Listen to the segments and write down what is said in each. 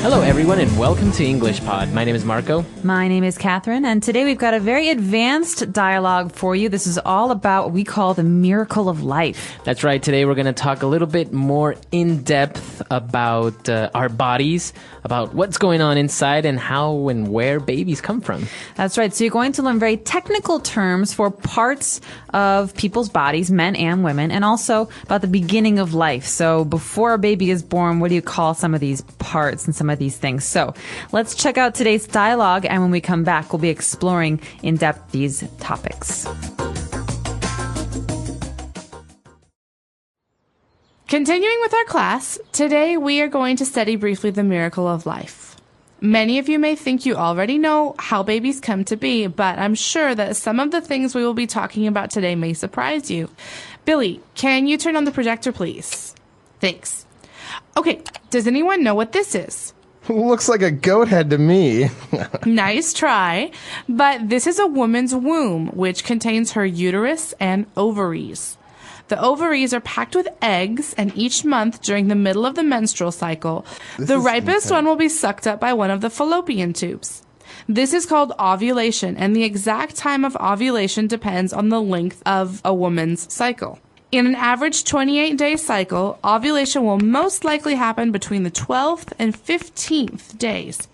Hello, everyone, and welcome to English Pod. My name is Marco. My name is Catherine, and today we've got a very advanced dialogue for you. This is all about what we call the miracle of life. That's right. Today we're going to talk a little bit more in depth about our bodies, about what's going on inside, and how and where babies come from. That's right. So you're going to learn very technical terms for parts of people's bodies, men and women, and also about the beginning of life. So before a baby is born, what do you call some of these parts and some of these things? So let's check out today's dialogue, and when we come back, we'll be exploring in depth these topics. Continuing with our class, today we are going to study briefly the miracle of life. Many of you may think you already know how babies come to be, but I'm sure that some of the things we will be talking about today may surprise you. Billy, can you turn on the projector, please? Thanks. Okay, does anyone know what this is? Looks like a goat head to me. Nice try. But this is a woman's womb, which contains her uterus and ovaries. The ovaries are packed with eggs, and each month during the middle of the menstrual cycle, the ripest one will be sucked up by one of the fallopian tubes. This is called ovulation, and the exact time of ovulation depends on the length of a woman's cycle. In an average 28-day cycle, ovulation will most likely happen between the 12th and 15th days,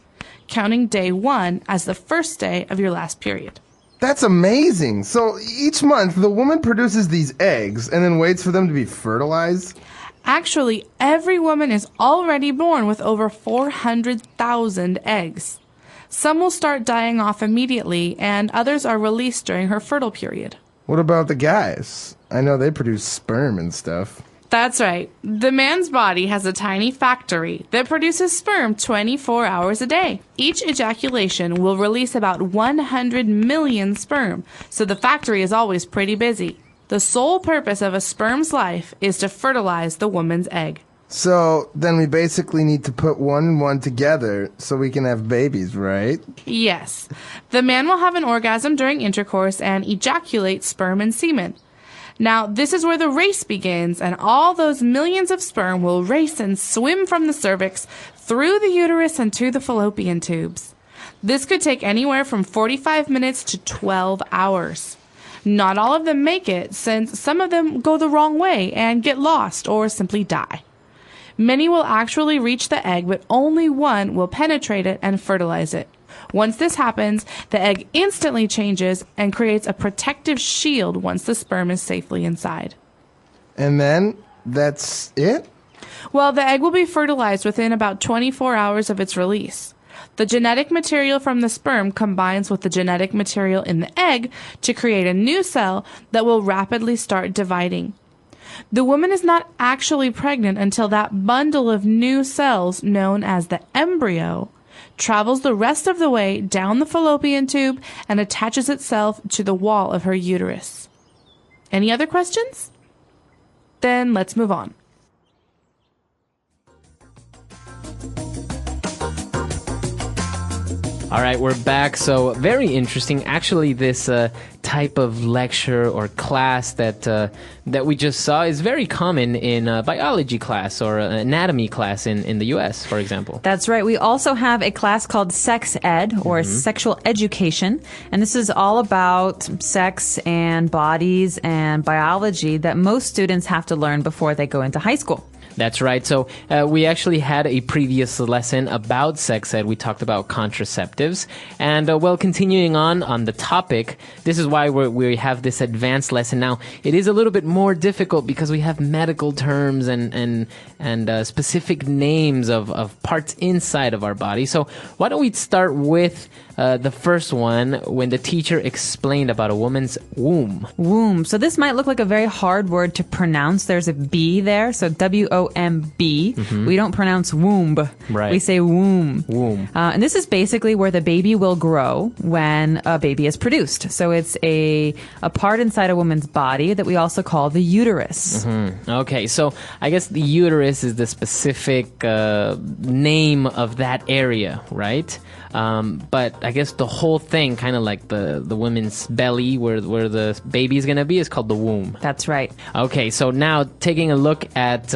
counting day 1 as the first day of your last period. That's amazing. So each month, the woman produces these eggs and then waits for them to be fertilized? Actually, every woman is already born with over 400,000 eggs. Some will start dying off immediately, and others are released during her fertile period. What about the guys? I know they produce sperm and stuff. That's right. The man's body has a tiny factory that produces sperm 24 hours a day. Each ejaculation will release about 100 million sperm, so the factory is always pretty busy. The sole purpose of a sperm's life is to fertilize the woman's egg. So then we basically need to put one and one together so we can have babies, right? Yes. The man will have an orgasm during intercourse and ejaculate sperm and semen. Now, this is where the race begins, and all those millions of sperm will race and swim from the cervix through the uterus and to the fallopian tubes. This could take anywhere from 45 minutes to 12 hours. Not all of them make it, since some of them go the wrong way and get lost or simply die. Many will actually reach the egg, but only one will penetrate it and fertilize it. Once this happens, the egg instantly changes and creates a protective shield once the sperm is safely inside. And then, that's it? Well, the egg will be fertilized within about 24 hours of its release. The genetic material from the sperm combines with the genetic material in the egg to create a new cell that will rapidly start dividing. The woman is not actually pregnant until that bundle of new cells, known as the embryo, travels the rest of the way down the fallopian tube and attaches itself to the wall of her uterus. Any other questions? Then let's move on. All right, we're back. So very interesting. Actually, this type of lecture or class that we just saw is very common in biology class or anatomy class in the U.S., for example. That's right. We also have a class called sex ed, or sexual education, and this is all about sex and bodies and biology that most students have to learn before they go into high school. That's right. So we actually had a previous lesson about sex ed. We talked about contraceptives. And well, continuing on the topic, this is why we have this advanced lesson now. It is a little bit more difficult because we have medical terms and specific names of parts inside of our body. So why don't we start with the first one, when the teacher explained about a woman's womb. Womb. So this might look like a very hard word to pronounce. There's a B there, so W-O-M-B. We don't pronounce womb. Right. We say womb. Womb. And this is basically where the baby will grow when a baby is produced. So it's a part inside a woman's body that we also call the uterus. Okay, so I guess the uterus is the specific name of that area, right? But I guess the whole thing, kind of like the woman's belly where the baby is going to be, is called the womb. That's right. Okay, so now taking a look at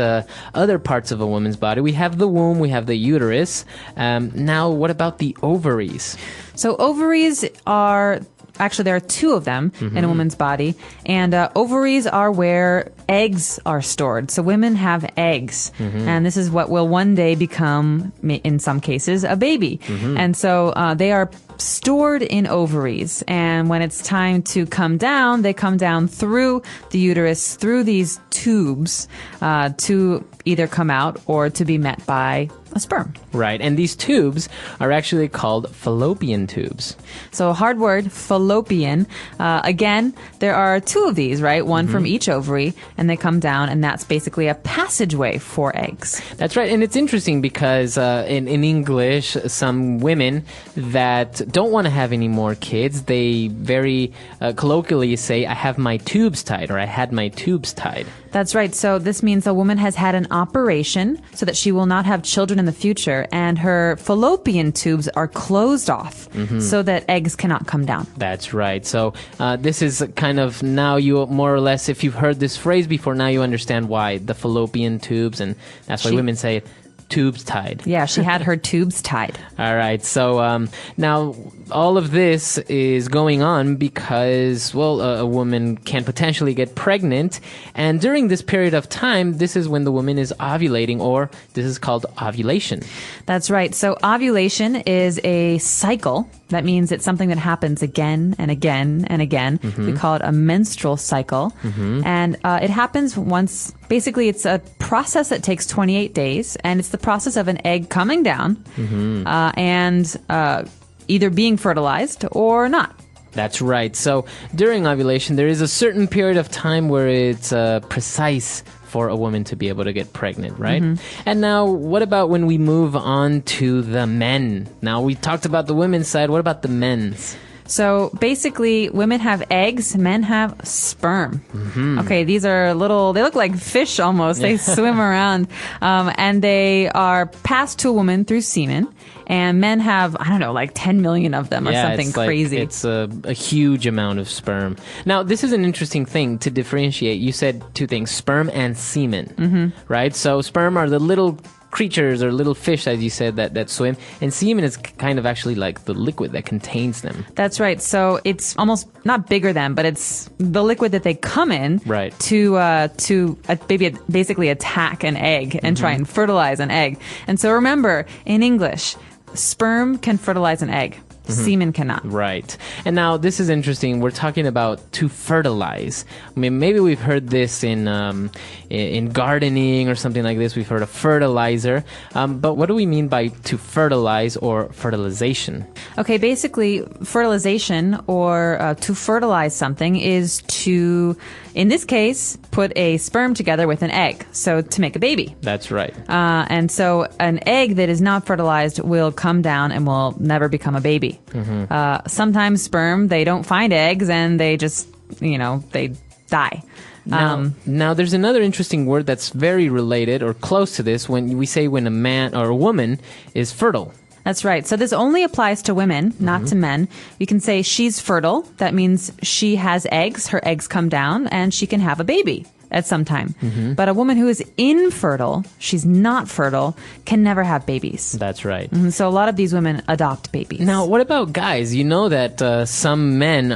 other parts of a woman's body. We have the womb, we have the uterus. Now, what about the ovaries? So ovaries are... Actually, there are two of them in a woman's body. And ovaries are where eggs are stored. So women have eggs. And this is what will one day become, in some cases, a baby. And so they are stored in ovaries. And when it's time to come down, they come down through the uterus, through these tubes, to either come out or to be met by a sperm. Right. And these tubes are actually called fallopian tubes. So a hard word, fallopian. Again, there are two of these, right? One from each ovary, and they come down, and that's basically a passageway for eggs. That's right. And it's interesting because in English, some women that don't want to have any more kids, they very colloquially say, I have my tubes tied, or I had my tubes tied. That's right. So this means a woman has had an operation so that she will not have children in the future, and her fallopian tubes are closed off so that eggs cannot come down. That's right. So this is kind of, now you more or less, if you've heard this phrase before, now you understand why the fallopian tubes, and that's why women say it. Tubes tied. Yeah, she had her tubes tied. All right. So now all of this is going on because, well, a woman can potentially get pregnant. And during this period of time, this is when the woman is ovulating, or this is called ovulation. That's right. So ovulation is a cycle. That means it's something that happens again and again and again. We call it a menstrual cycle. And it happens once. Basically, it's a process that takes 28 days, and it's the process of an egg coming down and either being fertilized or not. That's right. So during ovulation, there is a certain period of time where it's precise for a woman to be able to get pregnant, right? And now, what about when we move on to the men? Now, we talked about the women's side. What about the men's? So basically, women have eggs, men have sperm. Okay, these are little, they look like fish almost. They swim around. And they are passed to a woman through semen. And men have, I don't know, like 10 million of them or something crazy. It's a huge amount of sperm. Now, this is an interesting thing to differentiate. You said two things, sperm and semen, right? So sperm are the little creatures or little fish, as you said, that swim, and semen is kind of actually like the liquid that contains them. That's right. So it's almost not bigger than, but it's the liquid that they come in right. to basically attack an egg and try and fertilize an egg. And so remember, in English, sperm can fertilize an egg. Semen cannot. Right. And now this is interesting. We're talking about to fertilize. I mean, maybe we've heard this in gardening or something like this. We've heard of fertilizer. But what do we mean by to fertilize or fertilization? Okay, basically, fertilization or to fertilize something is to, in this case, put a sperm together with an egg. So to make a baby. That's right. And so an egg that is not fertilized will come down and will never become a baby. Sometimes sperm, they don't find eggs and they just, they die. Now, there's another interesting word that's very related or close to this when we say when a man or a woman is fertile. That's right. So this only applies to women, not to men. You can say she's fertile. That means she has eggs. Her eggs come down and she can have a baby at some time. But a woman who is infertile, she's not fertile, can never have babies. That's right. So a lot of these women adopt babies. Now, what about guys? You know that some men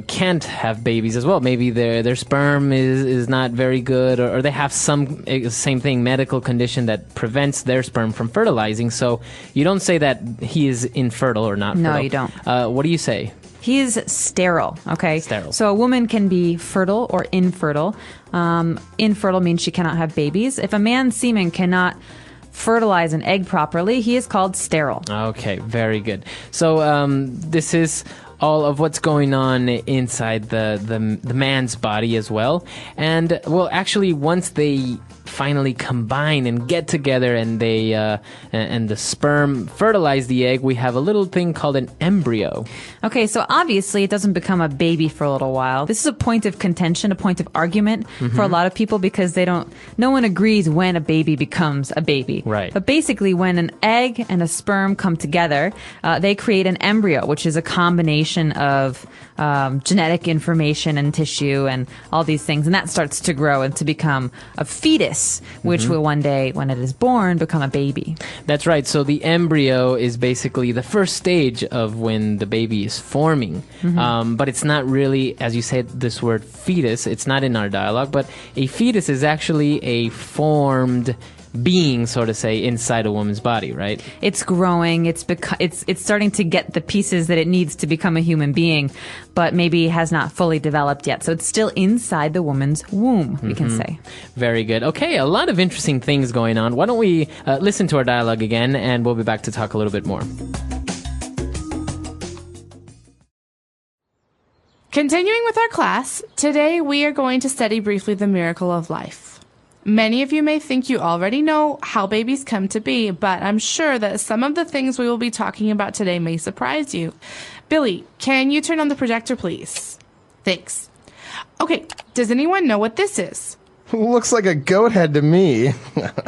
can't have babies as well. Maybe their sperm is not very good, or they have some same thing, medical condition that prevents their sperm from fertilizing. So you don't say that he is infertile or not fertile. No, you don't. What do you say? He is sterile, okay? Sterile. So a woman can be fertile or infertile. Infertile means she cannot have babies. If a man's semen cannot fertilize an egg properly, he is called sterile. Okay, very good. So this is all of what's going on inside the man's body as well. And, well, actually, once they finally combine and get together and they and the sperm fertilize the egg, we have a little thing called an embryo. Okay, so obviously it doesn't become a baby for a little while. This is a point of contention, a point of argument for a lot of people because no one agrees when a baby becomes a baby. Right. But basically when an egg and a sperm come together, they create an embryo, which is a combination of genetic information and tissue and all these things. And that starts to grow and to become a fetus fetus, which will one day, when it is born, become a baby. That's right. So the embryo is basically the first stage of when the baby is forming. But it's not really, as you said, this word fetus, it's not in our dialogue, but a fetus is actually a formed being, so to say, inside a woman's body, right? It's growing. It's starting to get the pieces that it needs to become a human being, but maybe has not fully developed yet. So it's still inside the woman's womb, we can say. Very good. Okay, a lot of interesting things going on. Why don't we listen to our dialogue again, and we'll be back to talk a little bit more. Continuing with our class, today we are going to study briefly the miracle of life. Many of you may think you already know how babies come to be, but I'm sure that some of the things we will be talking about today may surprise you. Billy, can you turn on the projector, please? Thanks. Okay, does anyone know what this is? Looks like a goat head to me.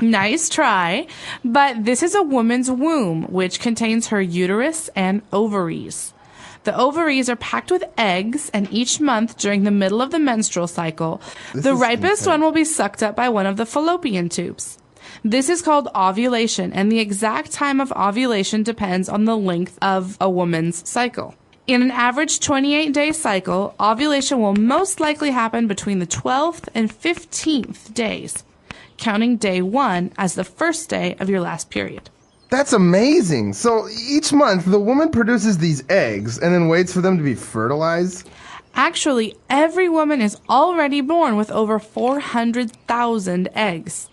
Nice try. But this is a woman's womb, which contains her uterus and ovaries. The ovaries are packed with eggs, and each month during the middle of the menstrual cycle, the ripest one will be sucked up by one of the fallopian tubes. This is called ovulation, and the exact time of ovulation depends on the length of a woman's cycle. In an average 28-day cycle, ovulation will most likely happen between the 12th and 15th days, counting day 1 as the first day of your last period. That's amazing. So each month, the woman produces these eggs and then waits for them to be fertilized? Actually, every woman is already born with over 400,000 eggs.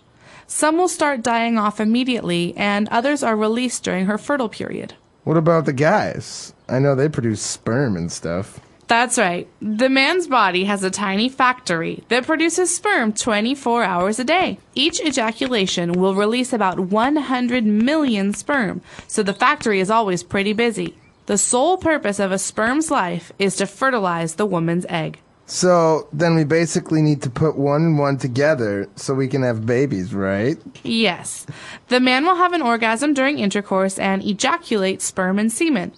Some will start dying off immediately, and others are released during her fertile period. What about the guys? I know they produce sperm and stuff. That's right. The man's body has a tiny factory that produces sperm 24 hours a day. Each ejaculation will release about 100 million sperm, so the factory is always pretty busy. The sole purpose of a sperm's life is to fertilize the woman's egg. So then we basically need to put one and one together so we can have babies, right? Yes. The man will have an orgasm during intercourse and ejaculate sperm and semen.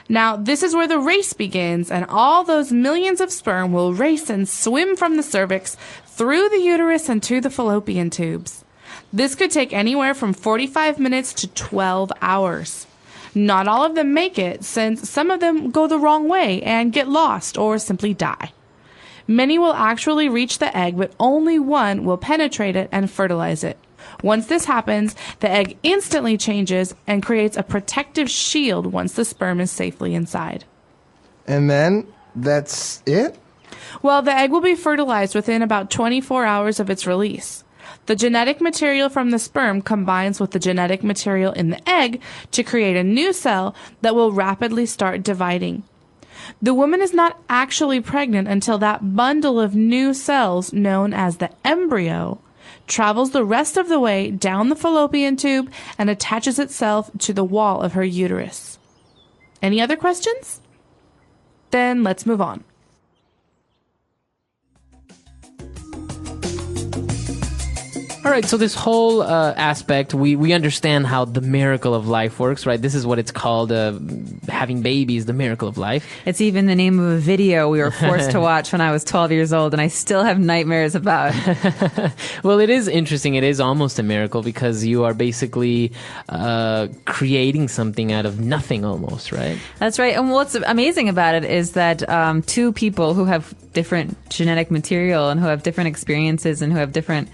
Now, this is where the race begins, and all those millions of sperm will race and swim from the cervix through the uterus and to the fallopian tubes. This could take anywhere from 45 minutes to 12 hours. Not all of them make it, since some of them go the wrong way and get lost or simply die. Many will actually reach the egg, but only one will penetrate it and fertilize it. Once this happens, the egg instantly changes and creates a protective shield once the sperm is safely inside. And then, that's it? Well, the egg will be fertilized within about 24 hours of its release. The genetic material from the sperm combines with the genetic material in the egg to create a new cell that will rapidly start dividing. The woman is not actually pregnant until that bundle of new cells, known as the embryo, travels the rest of the way down the fallopian tube and attaches itself to the wall of her uterus. Any other questions? Then let's move on. All right, so this whole aspect, we understand how the miracle of life works, right? This is what it's called, having babies, the miracle of life. It's even the name of a video we were forced to watch when I was 12 years old, and I still have nightmares about. Well, it is interesting. It is almost a miracle because you are basically creating something out of nothing almost, right? That's right. And what's amazing about it is that two people who have different genetic material and who have different experiences and who have different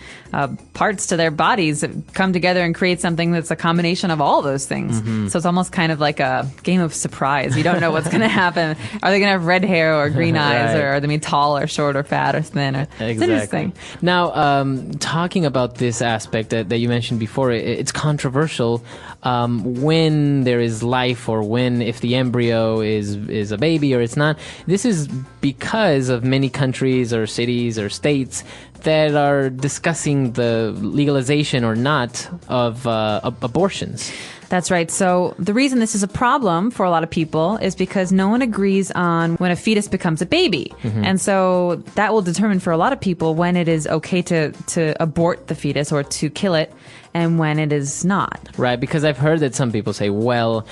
parts to their bodies come together and create something that's a combination of all those things. Mm-hmm. So it's almost kind of like a game of surprise. You don't know what's going to happen. Are they going to have red hair or green eyes, or are they going to be tall or short or fat or thin? It's interesting. Now, talking about this aspect that you mentioned before, it's controversial when there is life or if the embryo is a baby or it's not. This is because of many countries or cities or states that are discussing the legalization or not of abortions. That's right. So the reason this is a problem for a lot of people is because no one agrees on when a fetus becomes a baby. Mm-hmm. And so that will determine for a lot of people when it is okay to abort the fetus or to kill it and when it is not. Right, because I've heard that some people say, well,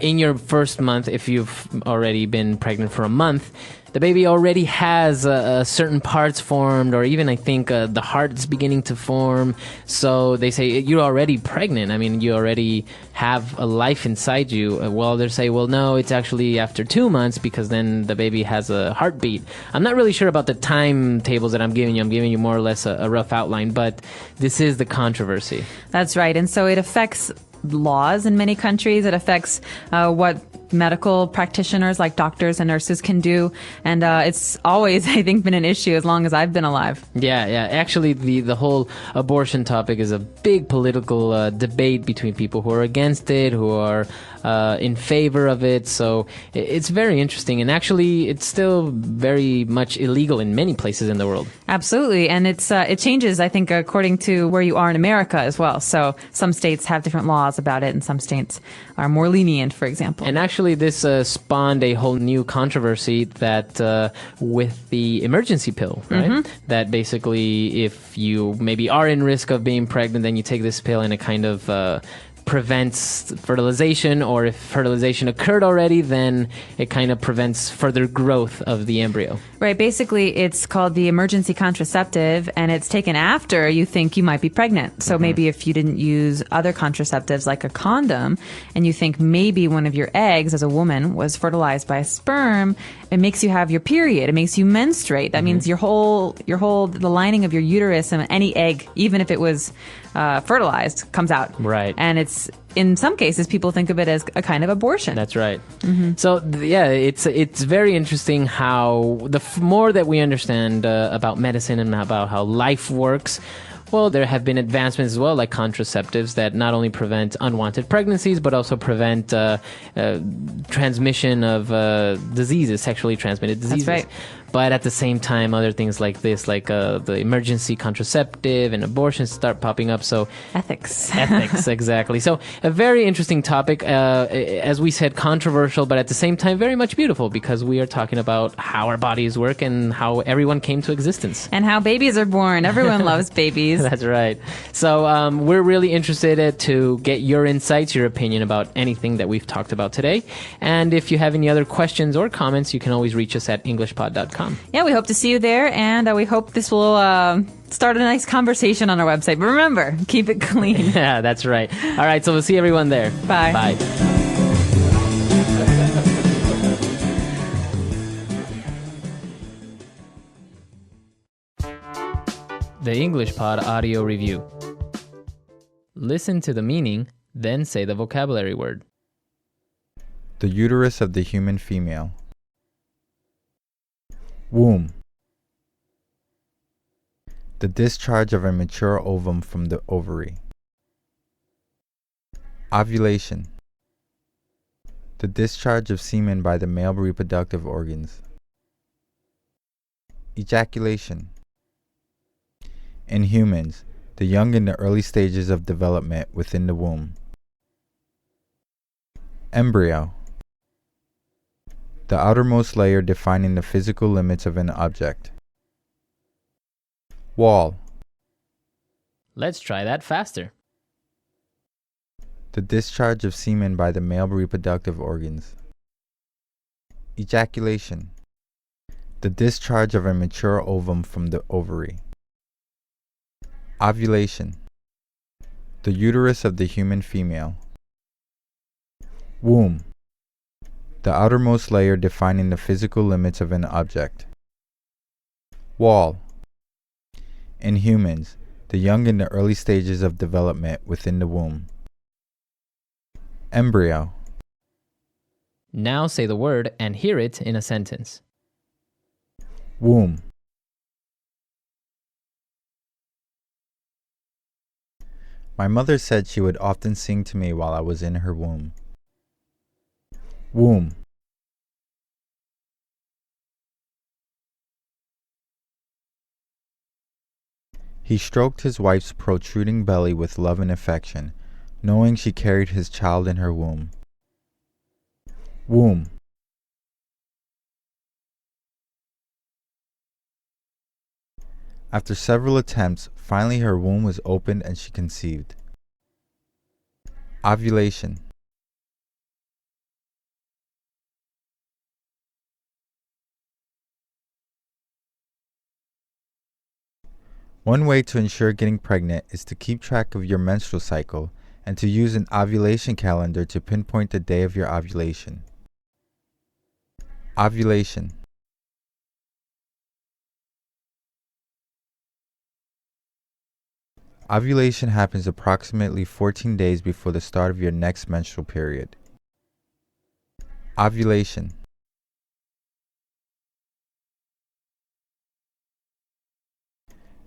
in your first month, if you've already been pregnant for a month, the baby already has certain parts formed, or even I think the heart's beginning to form. So they say you're already pregnant. I mean, you already have a life inside you. Well, they say, well, no, it's actually after 2 months, because then the baby has a heartbeat. I'm not really sure about the timetables that I'm giving you. I'm giving you more or less a rough outline, but this is the controversy. That's right. And so it affects laws in many countries. It affects what medical practitioners like doctors and nurses can do. And it's always, I think, been an issue as long as I've been alive. Yeah. Actually, the whole abortion topic is a big political debate between people who are against it, who are in favor of it. So it's very interesting. And actually, it's still very much illegal in many places in the world. Absolutely. And it changes, I think, according to where you are in America as well. So some states have different laws about it, and some states are more lenient, for example. And actually, this spawned a whole new controversy that with the emergency pill, right? Mm-hmm. That basically, if you maybe are in risk of being pregnant, then you take this pill, and it kind of prevents fertilization, or if fertilization occurred already, then it kind of prevents further growth of the embryo. Right. Basically, it's called the emergency contraceptive, and it's taken after you think you might be pregnant. So maybe if you didn't use other contraceptives like a condom, and you think maybe one of your eggs as a woman was fertilized by a sperm, it makes you have your period. It makes you menstruate. That means the lining of your uterus and any egg, even if it was fertilized, comes out. Right. And it's, in some cases, people think of it as a kind of abortion. That's right. So it's very interesting how the more that we understand about medicine and about how life works, well, there have been advancements as well, like contraceptives that not only prevent unwanted pregnancies, but also prevent transmission of diseases, sexually transmitted diseases. That's right. But at the same time, other things like this, like the emergency contraceptive and abortion, start popping up. So Ethics, exactly. So a very interesting topic, as we said, controversial, but at the same time, very much beautiful, because we are talking about how our bodies work and how everyone came to existence. and how babies are born. Everyone loves babies. That's right. So we're really interested to get your insights, your opinion about anything that we've talked about today. And if you have any other questions or comments, you can always reach us at englishpod.com. Yeah, we hope to see you there, and we hope this will start a nice conversation on our website. But remember, keep it clean. Yeah, that's right. All right, so we'll see everyone there. Bye. Bye. The English Pod Audio Review. Listen to the meaning, then say the vocabulary word. The uterus of the human female. Womb. The discharge of a mature ovum from the ovary. Ovulation. The discharge of semen by the male reproductive organs. Ejaculation. In humans, the young in the early stages of development within the womb. Embryo. The outermost layer defining the physical limits of an object. Wall. Let's try that faster. The discharge of semen by the male reproductive organs. Ejaculation. The discharge of a mature ovum from the ovary. Ovulation. The uterus of the human female. Womb. The outermost layer defining the physical limits of an object. Wall. In humans, the young in the early stages of development within the womb. Embryo. Now say the word and hear it in a sentence. Womb. My mother said she would often sing to me while I was in her womb. Womb. He stroked his wife's protruding belly with love and affection, knowing she carried his child in her womb. Womb. After several attempts, finally her womb was opened and she conceived. Ovulation. One way to ensure getting pregnant is to keep track of your menstrual cycle and to use an ovulation calendar to pinpoint the day of your ovulation. Ovulation. Ovulation happens approximately 14 days before the start of your next menstrual period. Ovulation.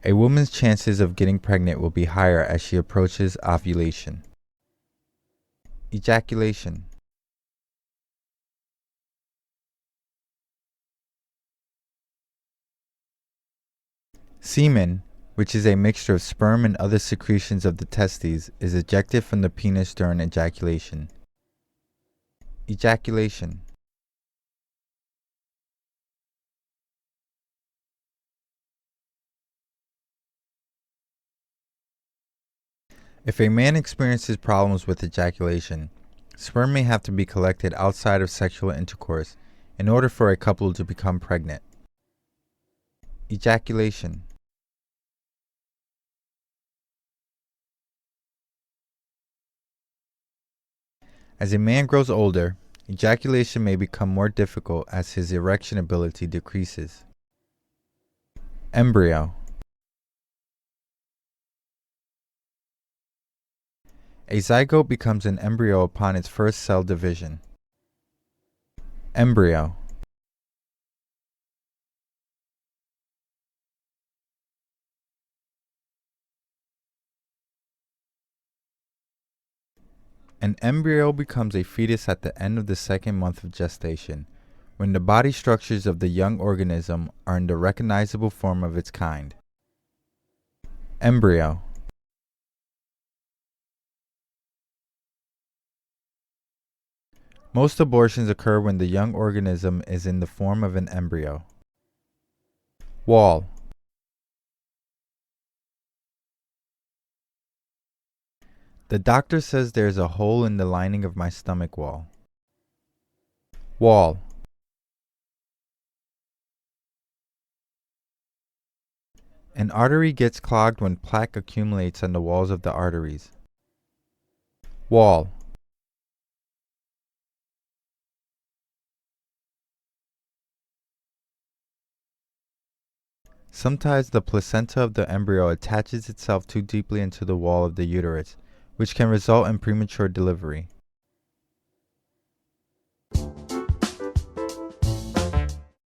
A woman's chances of getting pregnant will be higher as she approaches ovulation. Ejaculation. Semen, which is a mixture of sperm and other secretions of the testes, is ejected from the penis during ejaculation. Ejaculation. If a man experiences problems with ejaculation, sperm may have to be collected outside of sexual intercourse in order for a couple to become pregnant. Ejaculation. As a man grows older, ejaculation may become more difficult as his erection ability decreases. Embryo. A zygote becomes an embryo upon its first cell division. Embryo. An embryo becomes a fetus at the end of the second month of gestation, when the body structures of the young organism are in the recognizable form of its kind. Embryo. Most abortions occur when the young organism is in the form of an embryo. Wall. The doctor says there's a hole in the lining of my stomach wall. Wall. An artery gets clogged when plaque accumulates on the walls of the arteries. Wall. Sometimes the placenta of the embryo attaches itself too deeply into the wall of the uterus, which can result in premature delivery.